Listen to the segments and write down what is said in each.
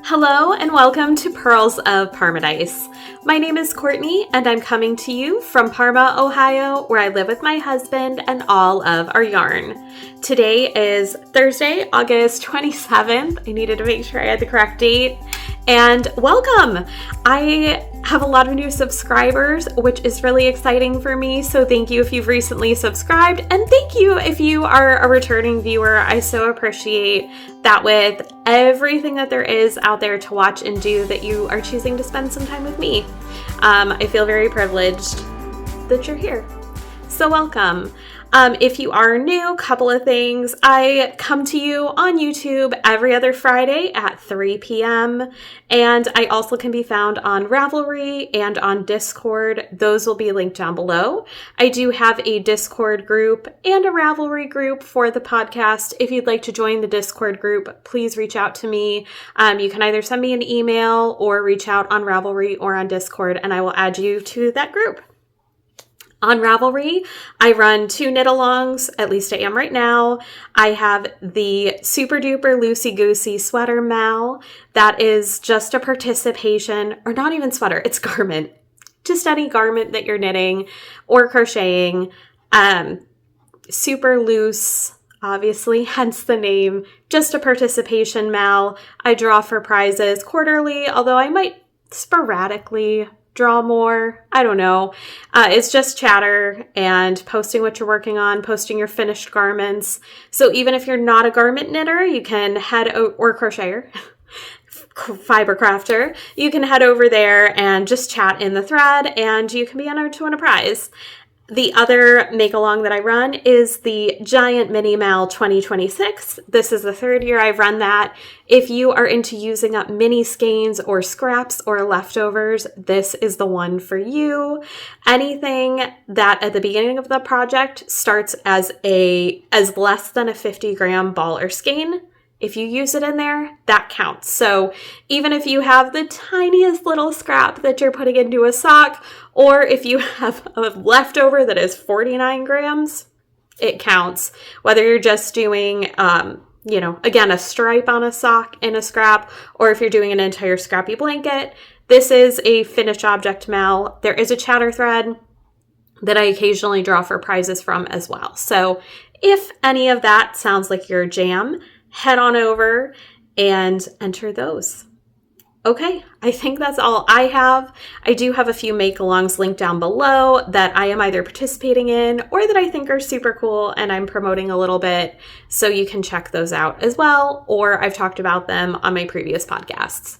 Hello and welcome to Pearls of Paradise. My name is Courtney and I'm coming to you from Parma, Ohio, where I live with my husband and all of our yarn. Today is Thursday, August 27th. I needed to make sure I had the correct date. And welcome! I have a lot of new subscribers, which is really exciting for me. So thank you if you've recently subscribed, and thank you if you are a returning viewer. I so appreciate that with everything that there is out there to watch and do, that you are choosing to spend some time with me. I feel very privileged that you're here. So welcome. If you are new, couple of things. I come to you on YouTube every other Friday at 3 p.m. And I also can be found on Ravelry and on Discord. Those will be linked down below. I do have a Discord group and a Ravelry group for the podcast. If you'd like to join the Discord group, please reach out to me. You can either send me an email or reach out on Ravelry or on Discord, and I will add you to that group. On Ravelry, I run 2 knit-alongs, at least I am right now. I have the super duper loosey-goosey sweater Mal. That is just a participation, or not even sweater, it's garment. Just any garment that you're knitting or crocheting. Super loose, obviously, hence the name. Just a participation Mal. I draw for prizes quarterly, although I might sporadically draw more. I don't know. It's just chatter and posting what you're working on, posting your finished garments. So even if you're not a garment knitter, you can head or crocheter, fiber crafter, you can head over there and just chat in the thread, and you can be entered to win a prize. The other make-along that I run is the Giant Mini Mal 2026. This is the 3rd year I've run that. If you are into using up mini skeins or scraps or leftovers, this is the one for you. Anything that at the beginning of the project starts as less than a 50-gram ball or skein, if you use it in there, that counts. So even if you have the tiniest little scrap that you're putting into a sock, or if you have a leftover that is 49 grams, it counts. Whether you're just doing, again, a stripe on a sock in a scrap, or if you're doing an entire scrappy blanket, this is a finished object Mal. There is a chatter thread that I occasionally draw for prizes from as well. So if any of that sounds like your jam, head on over and enter those. Okay, I think that's all I have. I do have a few make-alongs linked down below that I am either participating in or that I think are super cool and I'm promoting a little bit, so you can check those out as well, or I've talked about them on my previous podcasts.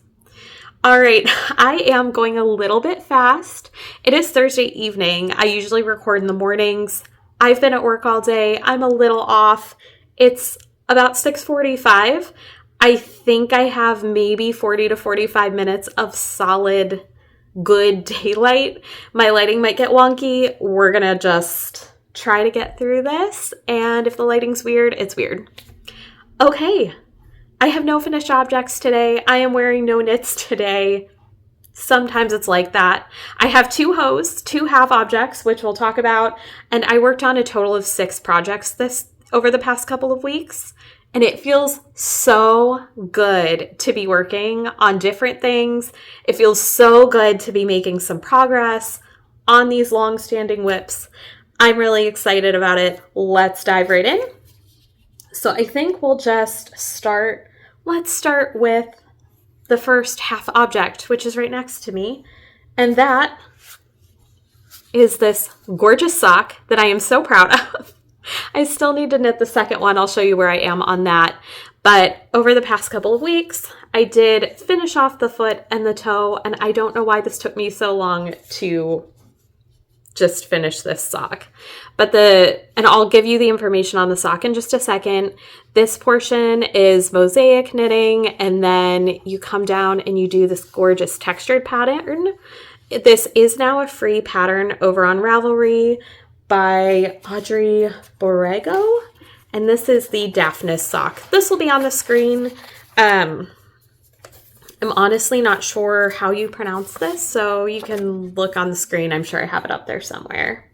All right, I am going a little bit fast. It is Thursday evening. I usually record in the mornings. I've been at work all day. I'm a little off. It's about 6:45. I think I have maybe 40 to 45 minutes of solid, good daylight. My lighting might get wonky. We're going to just try to get through this. And if the lighting's weird, it's weird. Okay. I have no finished objects today. I am wearing no knits today. Sometimes it's like that. I have 2 hose, 2 half objects, which we'll talk about. And I worked on a total of 6 projects over the past couple of weeks. And it feels so good to be working on different things. It feels so good to be making some progress on these long-standing whips. I'm really excited about it. Let's dive right in. So I think we'll just start. Let's start with the first half object, which is right next to me. And that is this gorgeous sock that I am so proud of. I still need to knit the second one. I'll show you where I am on that. But over the past couple of weeks, I did finish off the foot and the toe, and I don't know why this took me so long to just finish this sock. And I'll give you the information on the sock in just a second. This portion is mosaic knitting, and then you come down and you do this gorgeous textured pattern. This is now a free pattern over on Ravelry by Audrey Borrego, and this is the Daphnis sock. This will be on the screen. I'm honestly not sure how you pronounce this, so you can look on the screen. I'm sure I have it up there somewhere.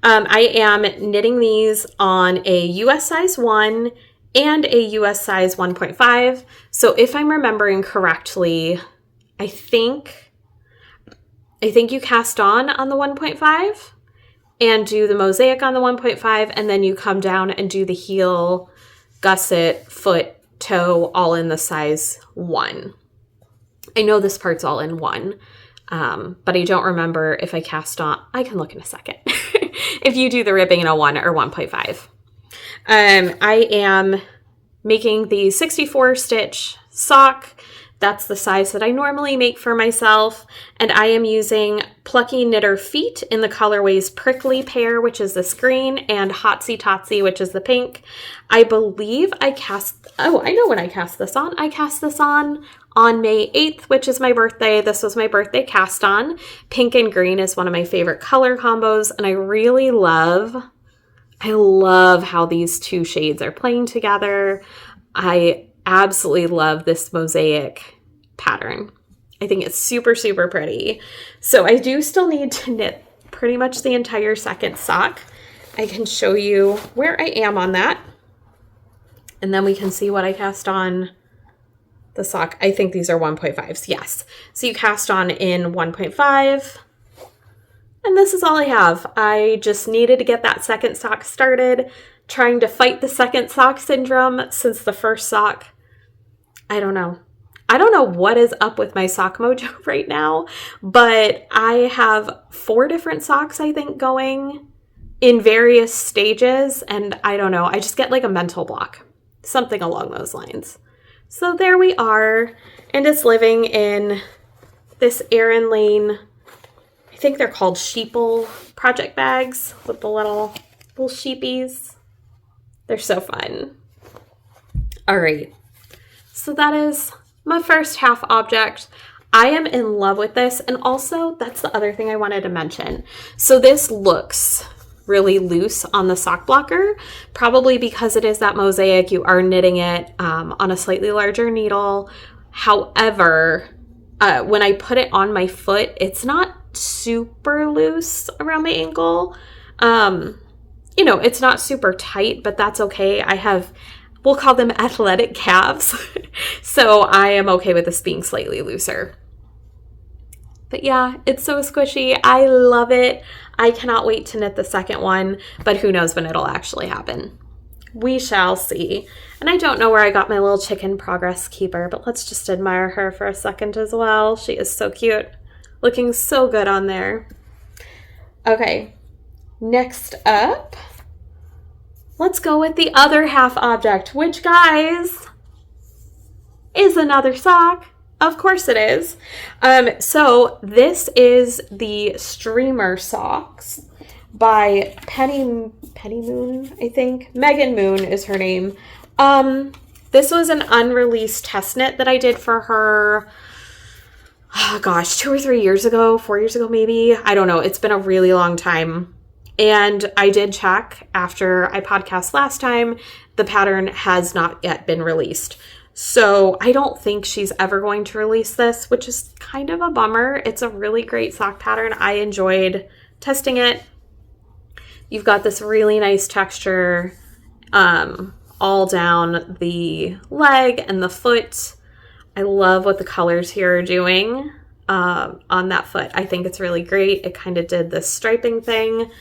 I am knitting these on a US size 1 and a US size 1.5. So if I'm remembering correctly, I think you cast on the 1.5 and do the mosaic on the 1.5, and then you come down and do the heel, gusset, foot, toe, all in the size 1. I know this part's all in 1, but I don't remember if I cast on. I can look in a second. If you do the ribbing in a 1 or 1.5. I am making the 64 stitch sock. That's the size that I normally make for myself. And I am using Plucky Knitter Feet in the colorways Prickly Pear, which is this green, and Hotsy Totsy, which is the pink. I believe I know when I cast this on. I cast this on May 8th, which is my birthday. This was my birthday cast on. Pink and green is one of my favorite color combos, and I love how these two shades are playing together. I absolutely love this mosaic pattern. I think it's super, super pretty. So I do still need to knit pretty much the entire second sock. I can show you where I am on that. And then we can see what I cast on the sock. I think these are 1.5s. Yes. So you cast on in 1.5. And this is all I have. I just needed to get that second sock started, trying to fight the second sock syndrome since the first sock. I don't know what is up with my sock mojo right now, but I have 4 different socks, I think, going in various stages. And I don't know. I just get like a mental block, something along those lines. So there we are. And it's living in this Erin Lane, I think they're called sheeple project bags with the little sheepies. They're so fun. All right. So that is my first half object. I am in love with this. And also, that's the other thing I wanted to mention. So this looks really loose on the sock blocker, probably because it is that mosaic. You are knitting it on a slightly larger needle. However, when I put it on my foot, it's not super loose around my ankle. It's not super tight, but that's okay. We'll call them athletic calves. So I am okay with this being slightly looser. But yeah, it's so squishy. I love it. I cannot wait to knit the second one, but who knows when it'll actually happen. We shall see. And I don't know where I got my little chicken progress keeper, but let's just admire her for a second as well. She is so cute. Looking so good on there. Okay, next up, let's go with the other half object, which, guys, is another sock. Of course it is. So this is the Streamer Socks by Penny Moon, I think. Megan Moon is her name. This was an unreleased test knit that I did for her, 2 or 3 years ago, 4 years ago maybe. I don't know. It's been a really long time. And I did check after I podcast last time. The pattern has not yet been released. So I don't think she's ever going to release this, which is kind of a bummer. It's a really great sock pattern. I enjoyed testing it. You've got this really nice texture all down the leg and the foot. I love what the colors here are doing on that foot. I think it's really great. It kind of did this striping thing.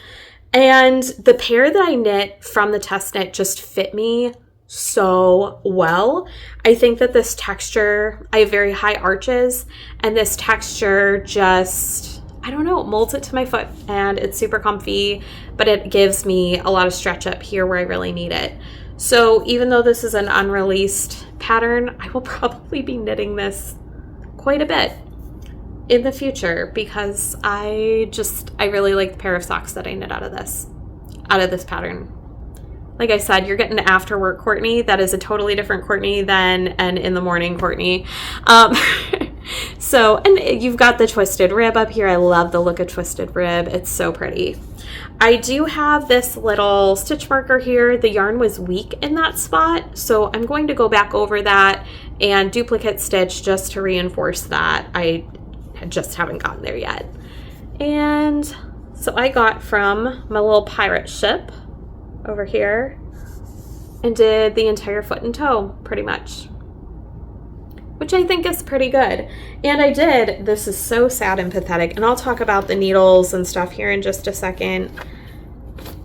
And the pair that I knit from the test knit just fit me so well. I think that this texture, I have very high arches, and this texture just, I don't know, molds it to my foot, and it's super comfy, but it gives me a lot of stretch up here where I really need it. So even though this is an unreleased pattern, I will probably be knitting this quite a bit in the future because I really like the pair of socks that I knit out of this pattern. Like I said, you're getting after work Courtney. That is a totally different Courtney than an in the morning Courtney. So, and you've got the twisted rib up here. I love the look of twisted rib. It's so pretty. I do have this little stitch marker here. The yarn was weak in that spot, so I'm going to go back over that and duplicate stitch just to reinforce that. I just haven't gotten there yet. And so I got from my little pirate ship over here and did the entire foot and toe pretty much, which I think is pretty good. And I did, this is so sad and pathetic, and I'll talk about the needles and stuff here in just a second.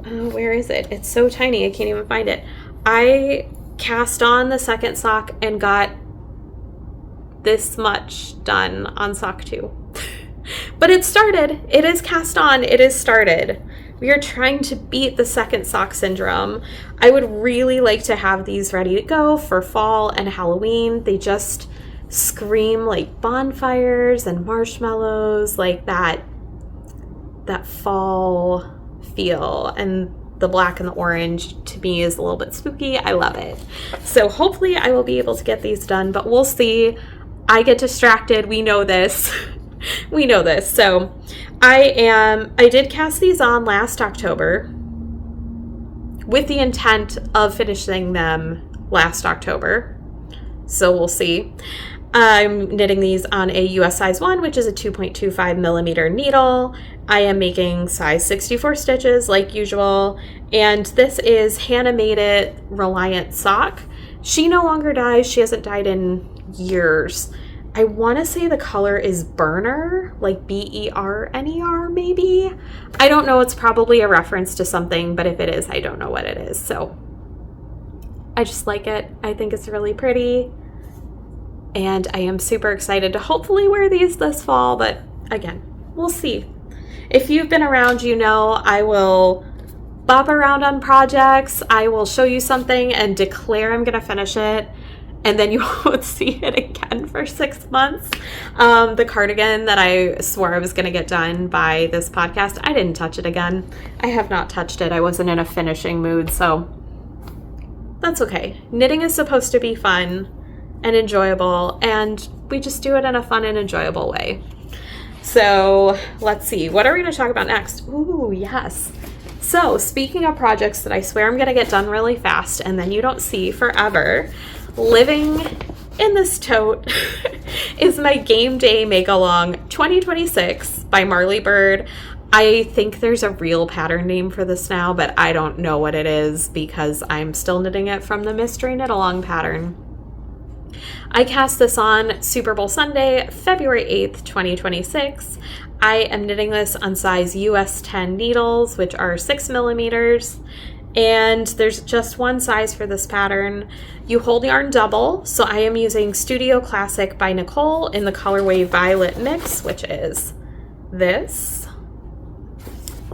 Where is it? It's so tiny, I can't even find it. I cast on the second sock and got this much done on sock 2. But it started. It is cast on. It is started. We are trying to beat the second sock syndrome. I would really like to have these ready to go for fall and Halloween. They just scream like bonfires and marshmallows, like that fall feel. And the black and the orange to me is a little bit spooky. I love it. So hopefully I will be able to get these done, but we'll see. I get distracted. We know this. We know this. So I did cast these on last October with the intent of finishing them last October. So we'll see. I'm knitting these on a US size 1, which is a 2.25 millimeter needle. I am making size 64 stitches like usual. And this is HanaMadeIt Reliant sock. She no longer dyes. She hasn't dyed in years. I want to say the color is Burner, like BERNER maybe. I don't know. It's probably a reference to something, but if it is, I don't know what it is. So I just like it. I think it's really pretty. And I am super excited to hopefully wear these this fall, but again, we'll see. If you've been around, you know I will bop around on projects. I will show you something and declare I'm going to finish it. And then you won't see it again for 6 months. The cardigan that I swore I was going to get done by this podcast, I didn't touch it again. I have not touched it. I wasn't in a finishing mood, so that's okay. Knitting is supposed to be fun and enjoyable, and we just do it in a fun and enjoyable way. So let's see. What are we going to talk about next? Ooh, yes. So speaking of projects that I swear I'm going to get done really fast and then you don't see forever, living in this tote is my Game Day Make-Along 2026 by Marley Bird. I think there's a real pattern name for this now, but I don't know what it is because I'm still knitting it from the Mystery Knit-Along pattern. I cast this on Super Bowl Sunday, February 8th, 2026. I am knitting this on size US 10 needles, which are 6 millimeters. And there's just one size for this pattern. You hold yarn double, so I am using Studio Classic by Nicole in the colorway Violet Mix, which is this.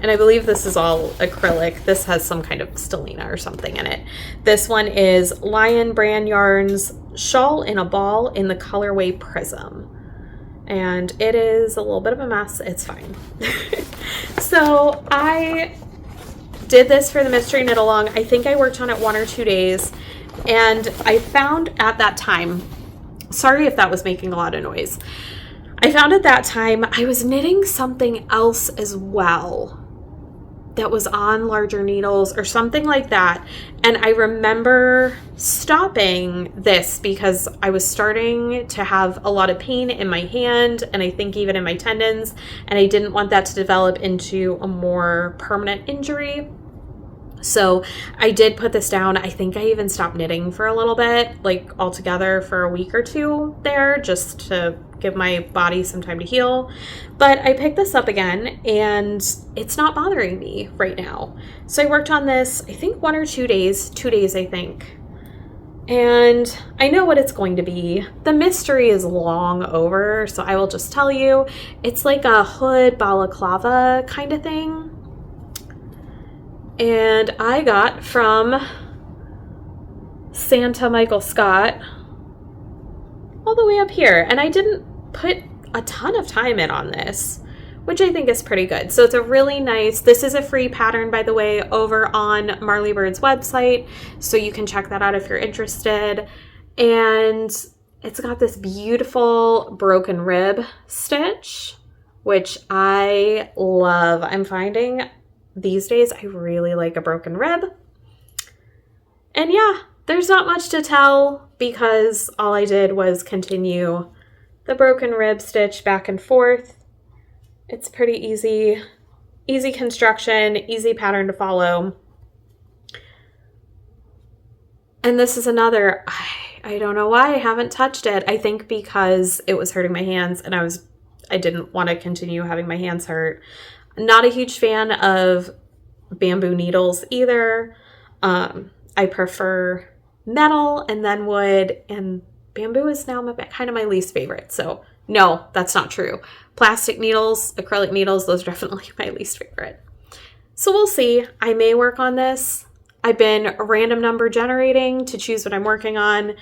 And I believe this is all acrylic. This has some kind of stellina or something in it. This one is Lion Brand Yarns Shawl in a Ball in the colorway Prism. And it is a little bit of a mess. It's fine. So I did this for the Mystery Knit Along. I think I worked on it 1 or 2 days. And I found at that time, sorry if that was making a lot of noise. I found at that time I was knitting something else as well that was on larger needles or something like that. And I remember stopping this because I was starting to have a lot of pain in my hand and I think even in my tendons, and I didn't want that to develop into a more permanent injury. So I did put this down. I think I even stopped knitting for a little bit, like altogether for a week or 2 there, just to give my body some time to heal. But I picked this up again and it's not bothering me right now. So I worked on this, I think 1 or 2 days, 2 days, I think. And I know what it's going to be. The mystery is long over, so I will just tell you, it's like a hood balaclava kind of thing. And I got from Santa Michael Scott all the way up here. And I didn't put a ton of time in on this, which I think is pretty good. So it's a really nice, this is a free pattern, by the way, over on Marley Bird's website. So you can check that out if you're interested. And it's got this beautiful broken rib stitch, which I love. I'm finding these days I really like a broken rib. And yeah, there's not much to tell because all I did was continue the broken rib stitch back and forth. It's pretty easy construction, easy pattern to follow. And this is another, I don't know why I haven't touched it. I think because it was hurting my hands and I didn't want to continue having my hands hurt. Not a huge fan of bamboo needles either. I prefer metal and then wood, and bamboo is now kind of my least favorite. So no, that's not true. Plastic needles, acrylic needles, those are definitely my least favorite. So we'll see. I may work on this. I've been random number generating to choose what I'm working on.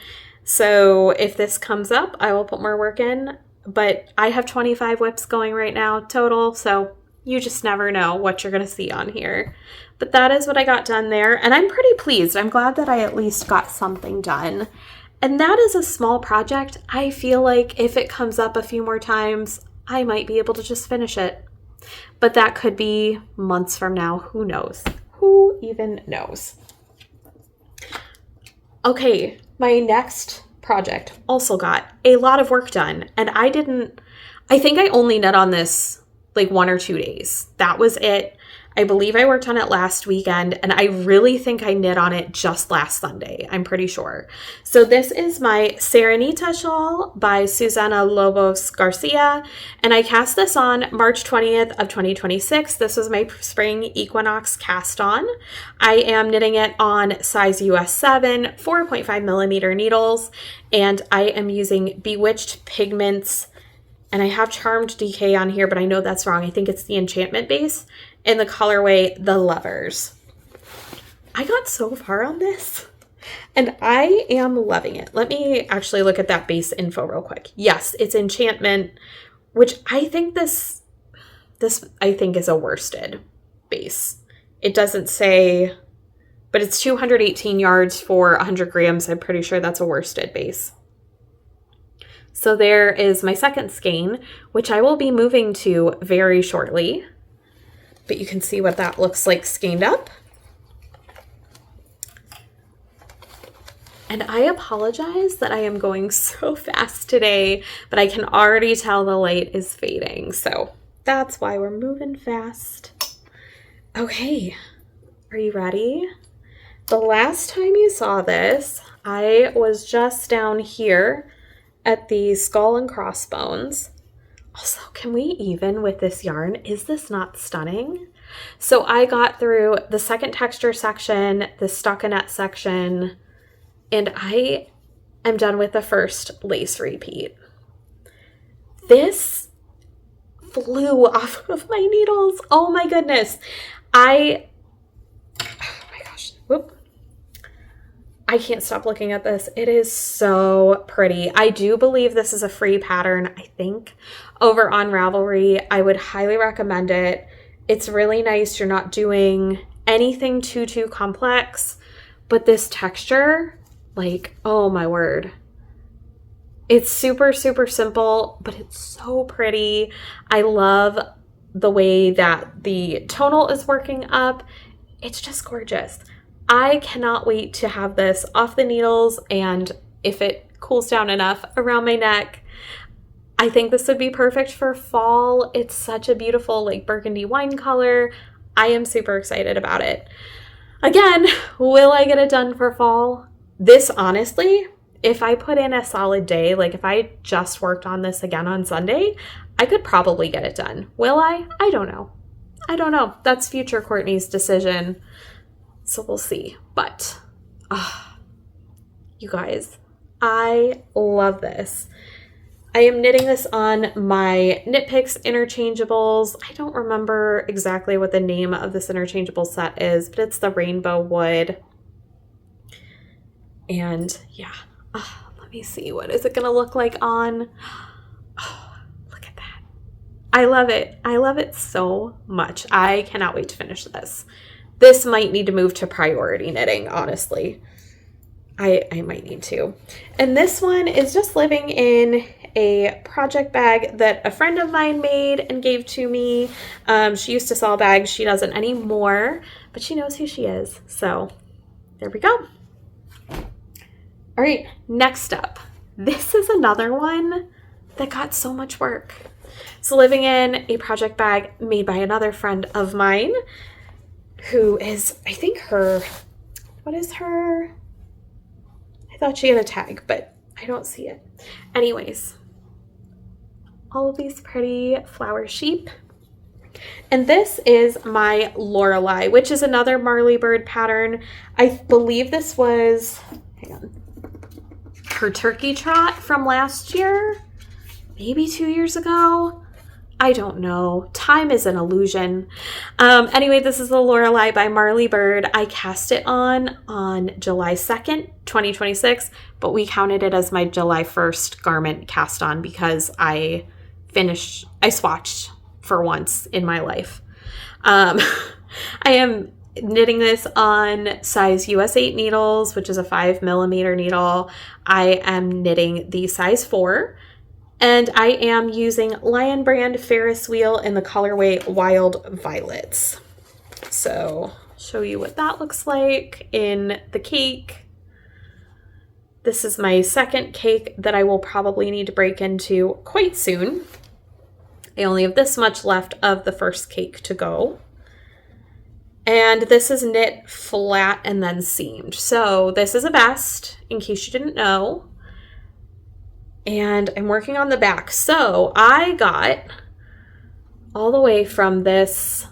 So if this comes up, I will put more work in. But I have 25 whips going right now total. So you just never know what you're going to see on here. But that is what I got done there. And I'm pretty pleased. I'm glad that I at least got something done. And that is a small project. I feel like if it comes up a few more times, I might be able to just finish it. But that could be months from now. Who knows? Who even knows? Okay, my next project also got a lot of work done. And I think I only knit on this like 1 or 2 days. That was it. I believe I worked on it last weekend, and I really think I knit on it just last Sunday. I'm pretty sure. So this is my Serenità shawl by Susana Lobos Garcia, and I cast this on March 20th of 2026. This was my spring equinox cast on. I am knitting it on size US 7, 4.5 millimeter needles, and I am using Bewitched Pigments, and I have Charmed DK on here, but I know that's wrong. I think it's the Enchantment base. In the colorway, the Lovers. I got so far on this, and I am loving it. Let me actually look at that base info real quick. Yes, it's Enchantment, which I think this I think is a worsted base. It doesn't say, but it's 218 yards for 100 grams. I'm pretty sure that's a worsted base. So there is my second skein, which I will be moving to very shortly. But you can see what that looks like skeined up. And I apologize that I am going so fast today, but I can already tell the light is fading. So that's why we're moving fast. Okay, are you ready? The last time you saw this, I was just down here at the skull and crossbones. Also, can we even with this yarn? Is this not stunning? So I got through the second texture section, the stockinette section, and I am done with the first lace repeat. This flew off of my needles. Oh my goodness. Oh my gosh. Whoop. I can't stop looking at this. It is so pretty. I do believe this is a free pattern, I think, over on Ravelry. I would highly recommend it. It's really nice. You're not doing anything too complex, but this texture, like, oh my word. It's super simple, but it's so pretty. I love the way that the tonal is working up. It's just gorgeous. I cannot wait to have this off the needles, and if it cools down enough around my neck, I think this would be perfect for fall. It's such a beautiful like burgundy wine color. I am super excited about it. Again, will I get it done for fall? This honestly, if I put in a solid day, like if I just worked on this again on Sunday, I could probably get it done. Will I? I don't know. That's future Courtney's decision. So we'll see. But, you guys, I love this. I am knitting this on my Knit Picks interchangeables. I don't remember exactly what the name of this interchangeable set is, but it's the Rainbow Wood. And yeah, let me see. What is it going to look like on? Oh, look at that. I love it. I love it so much. I cannot wait to finish this. This might need to move to priority knitting, honestly. I might need to. And this one is just living in a project bag that a friend of mine made and gave to me. She used to sell bags. She doesn't anymore, but she knows who she is. So there we go. All right, next up. This is another one that got so much work. So living in a project bag made by another friend of mine, who is, I think what is her thought she had a tag, but I don't see it. Anyways, all of these pretty flower sheep. And this is my Lorelai, which is another Marley Bird pattern. I believe this was, hang on, her turkey trot from last year, maybe 2 years ago. I don't know. Time is an illusion. Anyway, this is the Lorelai by Marley Bird. I cast it on July 2nd, 2026, but we counted it as my July 1st garment cast on because I swatched for once in my life. I am knitting this on size US 8 needles, which is a 5mm needle. I am knitting the size 4. And I am using Lion Brand Ferris wheel in the colorway Wild Violets. So I'll show you what that looks like in the cake. This is my second cake that I will probably need to break into quite soon. I only have this much left of the first cake to go. And this is knit flat and then seamed. So this is a vest, in case you didn't know. And I'm working on the back. So I got all the way from this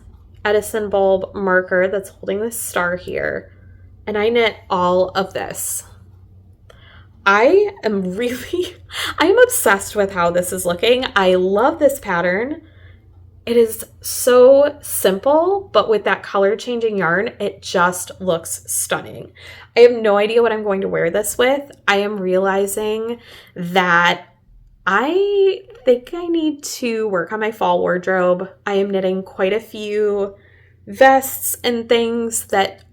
Edison bulb marker that's holding this star here, and I knit all of this. I am obsessed with how this is looking. I love this pattern. It is so simple, but with that color changing yarn, it just looks stunning. I have no idea what I'm going to wear this with. I am realizing that I think I need to work on my fall wardrobe. I am knitting quite a few vests and things that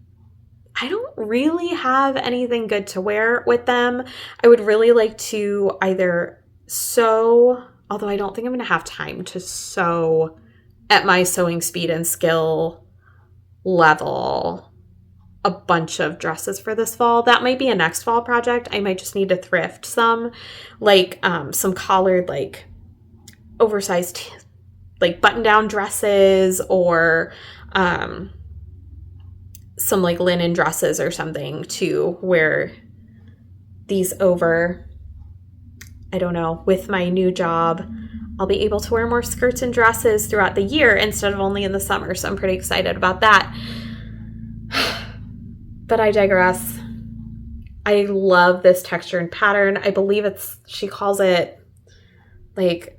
I don't really have anything good to wear with them. I would really like to either sew, although I don't think I'm going to have time to sew at my sewing speed and skill level a bunch of dresses for this fall. That might be a next fall project. I might just need to thrift some, like some collared, like oversized, like button-down dresses, or some like linen dresses or something to wear these over. I don't know, with my new job, I'll be able to wear more skirts and dresses throughout the year instead of only in the summer. So I'm pretty excited about that. But I digress. I love this texture and pattern. I believe she calls it like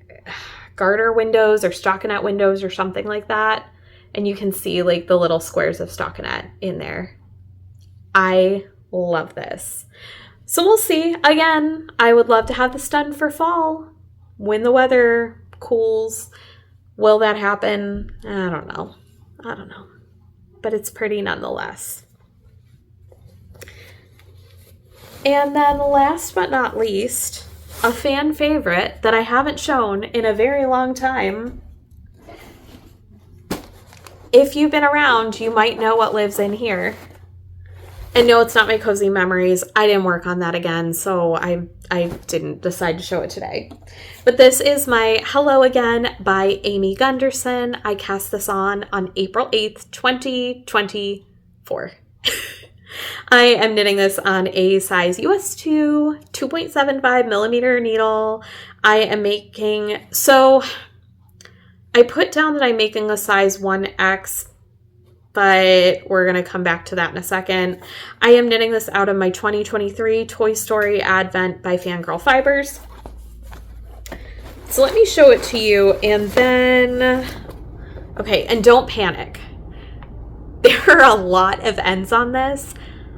garter windows or stockinette windows or something like that. And you can see like the little squares of stockinette in there. I love this. So we'll see. Again, I would love to have this done for fall when the weather cools. Will that happen? I don't know. But it's pretty nonetheless. And then last but not least, a fan favorite that I haven't shown in a very long time. If you've been around, you might know what lives in here. And no, it's not my cozy memories. I didn't work on that again, so I didn't decide to show it today. But this is my Hello Again by Amy Gunderson. I cast this on April 8th, 2024. I am knitting this on a size US 2, 2.75mm needle. I am making, so I put down that I'm making a size 1X, but we're going to come back to that in a second. I am knitting this out of my 2023 Toy Story Advent by Fangirl Fibers. So let me show it to you, and then, okay, and don't panic. There are a lot of ends on this.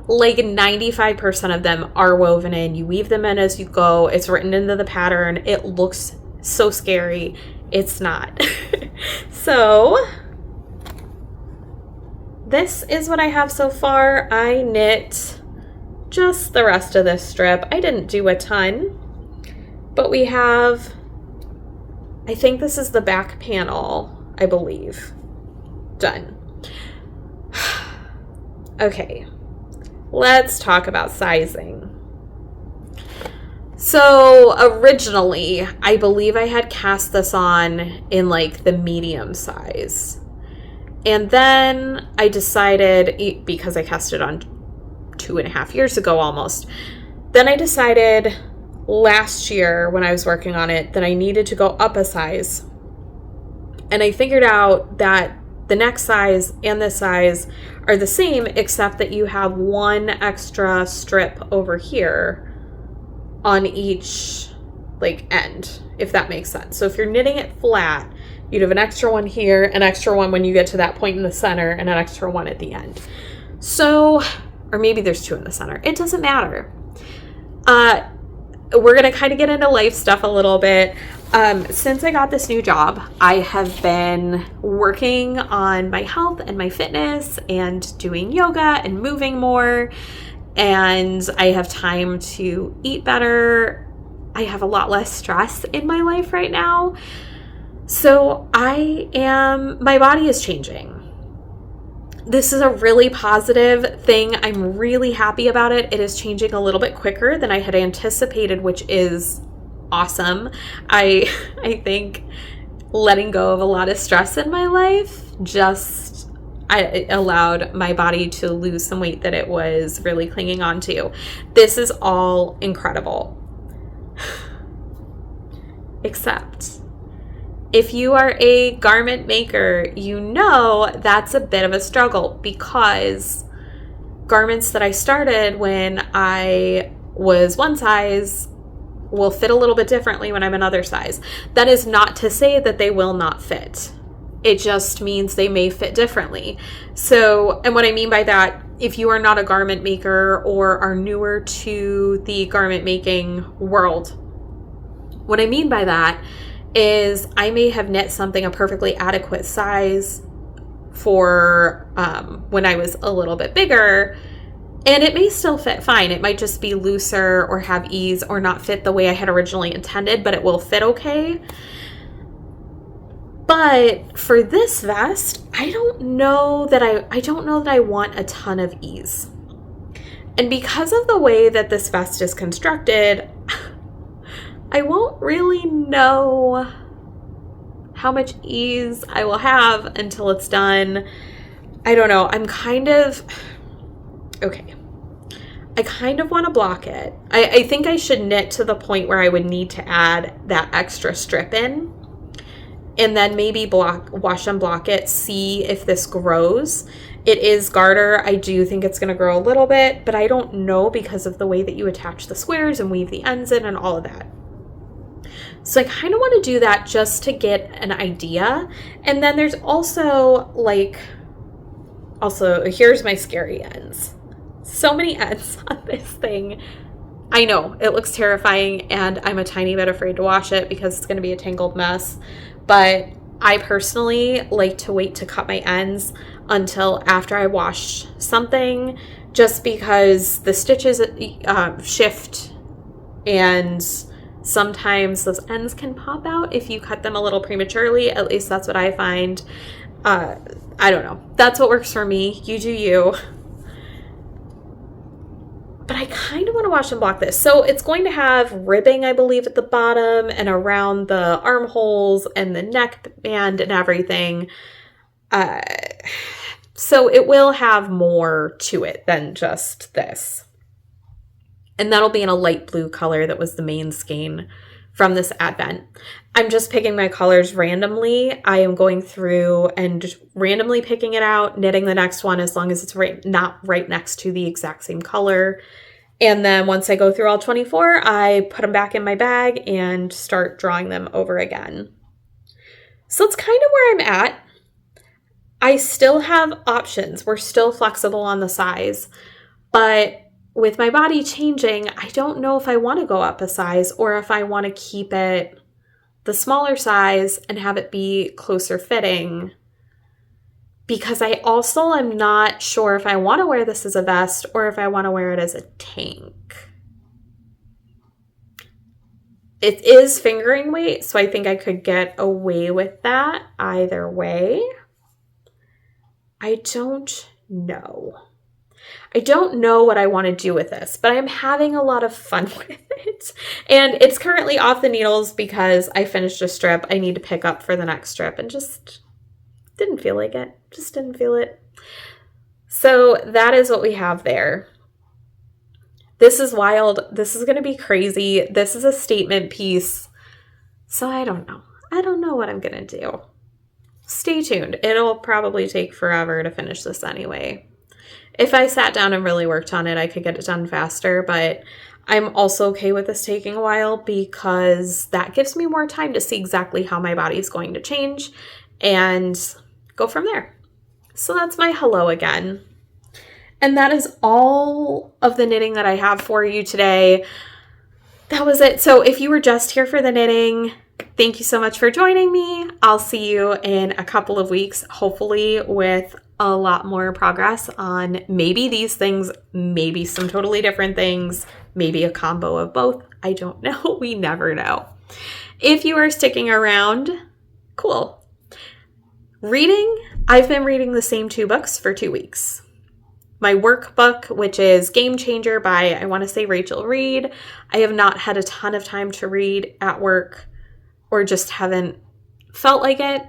Like 95% of them are woven in. You weave them in as you go. It's written into the pattern. It looks so scary. It's not. So this is what I have so far. I knit just the rest of this strip. I didn't do a ton, but we have, I think this is the back panel, I believe, done. Okay, let's talk about sizing. So originally, I believe I had cast this on in like the medium size. And then I decided, because I cast it on 2.5 years ago almost, Then I decided last year when I was working on it that I needed to go up a size. And I figured out that the next size and this size are the same, except that you have one extra strip over here on each like end, if that makes sense. So if you're knitting it flat, you'd have an extra one here, an extra one when you get to that point in the center, and an extra one at the end. So, or maybe there's two in the center. It doesn't matter. We're going to kind of get into life stuff a little bit. Since I got this new job, I have been working on my health and my fitness and doing yoga and moving more. And I have time to eat better. I have a lot less stress in my life right now. So my body is changing. This is a really positive thing. I'm really happy about it. It is changing a little bit quicker than I had anticipated, which is awesome. I think letting go of a lot of stress in my life it allowed my body to lose some weight that it was really clinging on to. This is all incredible. Except if you are a garment maker, you know that's a bit of a struggle, because garments that I started when I was one size will fit a little bit differently when I'm another size. That is not to say that they will not fit. It just means they may fit differently. So, and what I mean by that, if you are not a garment maker or are newer to the garment making world, what I mean by that is I may have knit something a perfectly adequate size for when I was a little bit bigger, and it may still fit fine. It might just be looser or have ease or not fit the way I had originally intended, but it will fit okay. But for this vest, I don't know that I want a ton of ease. And because of the way that this vest is constructed, I won't really know how much ease I will have until it's done. I don't know. I kind of want to block it. I think I should knit to the point where I would need to add that extra strip in, and then maybe wash and block it, see if this grows. It is garter. I do think it's going to grow a little bit, but I don't know because of the way that you attach the squares and weave the ends in and all of that. So I kind of want to do that just to get an idea. And then there's also here's my scary ends. So many ends on this thing. I know it looks terrifying, and I'm a tiny bit afraid to wash it because it's going to be a tangled mess. But I personally like to wait to cut my ends until after I wash something, just because the stitches shift, and sometimes those ends can pop out if you cut them a little prematurely. At least that's what I find. I don't know. That's what works for me. You do you. But I kind of want to wash and block this. So it's going to have ribbing, I believe, at the bottom and around the armholes and the neckband and everything. So it will have more to it than just this. And that'll be in a light blue color that was the main skein from this advent. I'm just picking my colors randomly. I am going through and just randomly picking it out, knitting the next one as long as it's not right next to the exact same color. And then once I go through all 24, I put them back in my bag and start drawing them over again. So that's kind of where I'm at. I still have options. We're still flexible on the size, but with my body changing, I don't know if I want to go up a size or if I want to keep it the smaller size and have it be closer fitting, because I also am not sure if I want to wear this as a vest or if I want to wear it as a tank. It is fingering weight, so I think I could get away with that either way. I don't know. I don't know what I want to do with this, but I'm having a lot of fun with it. And it's currently off the needles because I finished a strip I need to pick up for the next strip and just didn't feel like it. Just didn't feel it. So that is what we have there. This is wild. This is going to be crazy. This is a statement piece. So I don't know. I don't know what I'm going to do. Stay tuned. It'll probably take forever to finish this anyway. If I sat down and really worked on it, I could get it done faster, but I'm also okay with this taking a while because that gives me more time to see exactly how my body's going to change and go from there. So that's my hello again. And that is all of the knitting that I have for you today. That was it. So if you were just here for the knitting, thank you so much for joining me. I'll see you in a couple of weeks, hopefully with a lot more progress on maybe these things, maybe some totally different things, maybe a combo of both. I don't know. We never know. If you are sticking around, cool. Reading, I've been reading the same 2 books for 2 weeks. My workbook, which is Game Changer by, I want to say, Rachel Reed. I have not had a ton of time to read at work or just haven't felt like it.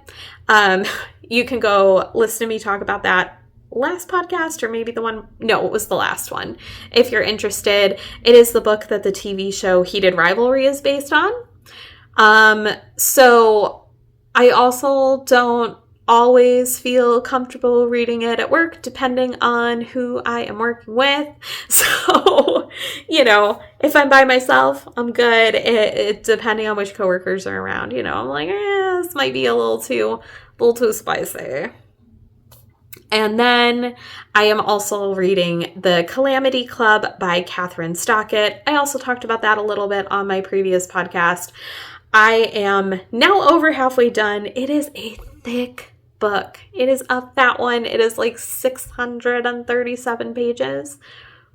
You can go listen to me talk about that last podcast or maybe the one, no, it was the last one. If you're interested, it is the book that the TV show Heated Rivalry is based on. So I also don't always feel comfortable reading it at work, depending on who I am working with. So, if I'm by myself, I'm good. It depending on which coworkers are around, I'm like, this might be a little too spicy. And then I am also reading The Calamity Club by Catherine Stockett. I also talked about that a little bit on my previous podcast. I am now over halfway done. It is a thick book. It is a fat one. It is like 637 pages.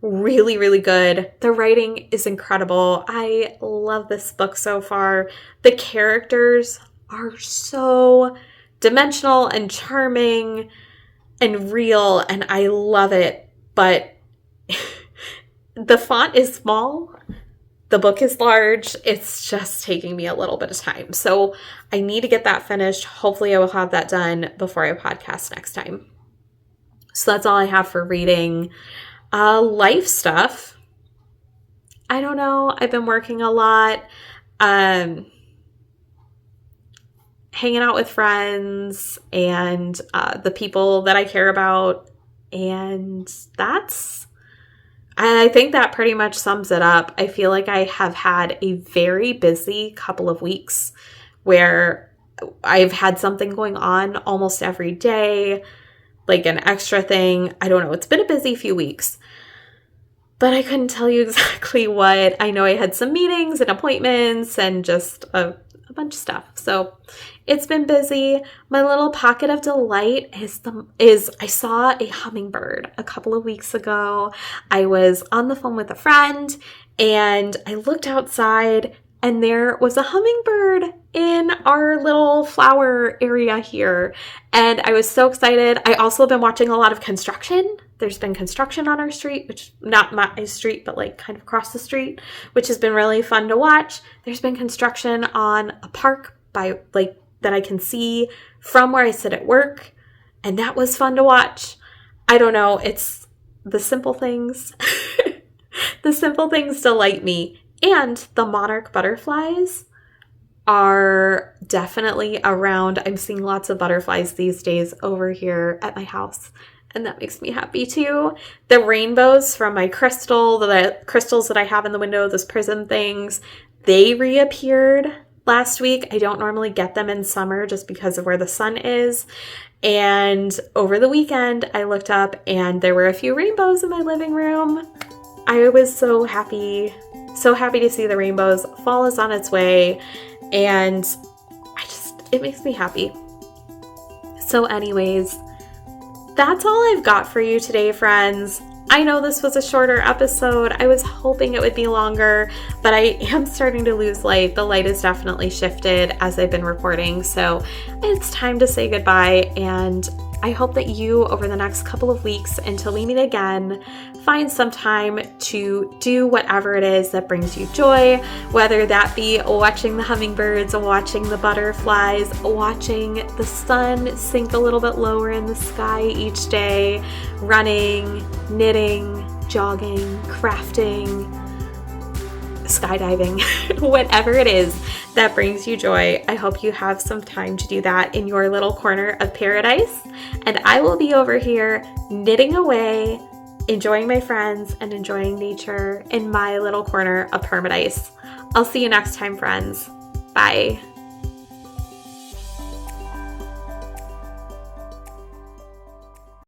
Really, really good. The writing is incredible. I love this book so far. The characters are so dimensional and charming and real, and I love it. But the font is small. The book is large. It's just taking me a little bit of time. So I need to get that finished. Hopefully I will have that done before I podcast next time. So that's all I have for reading. Life stuff. I don't know. I've been working a lot. Hanging out with friends and the people that I care about. And I think that pretty much sums it up. I feel like I have had a very busy couple of weeks where I've had something going on almost every day, like an extra thing. I don't know. It's been a busy few weeks, but I couldn't tell you exactly what. I know I had some meetings and appointments and just a bunch of stuff. So it's been busy. My little pocket of delight is I saw a hummingbird a couple of weeks ago. I was on the phone with a friend and I looked outside and there was a hummingbird in our little flower area here. And I was so excited. I also have been watching a lot of construction. There's been construction on our street, which not my street, but like kind of across the street, which has been really fun to watch. There's been construction on a park by like that I can see from where I sit at work. And that was fun to watch. I don't know. It's the simple things. The simple things delight me. And the monarch butterflies are definitely around. I'm seeing lots of butterflies these days over here at my house. And that makes me happy too. The rainbows from my crystals that I have in the window, those prism things, they reappeared last week. I don't normally get them in summer just because of where the sun is. And over the weekend, I looked up and there were a few rainbows in my living room. I was so happy to see the rainbows. Fall is on its way. And it makes me happy. So anyways, that's all I've got for you today, friends. I know this was a shorter episode. I was hoping it would be longer, but I am starting to lose light. The light has definitely shifted as I've been recording, so it's time to say goodbye, and I hope that you, over the next couple of weeks until we meet again, find some time to do whatever it is that brings you joy, whether that be watching the hummingbirds, watching the butterflies, watching the sun sink a little bit lower in the sky each day, running, knitting, jogging, crafting, skydiving, whatever it is that brings you joy. I hope you have some time to do that in your little corner of paradise. And I will be over here knitting away, enjoying my friends, and enjoying nature in my little corner of permadise. I'll see you next time, friends. Bye.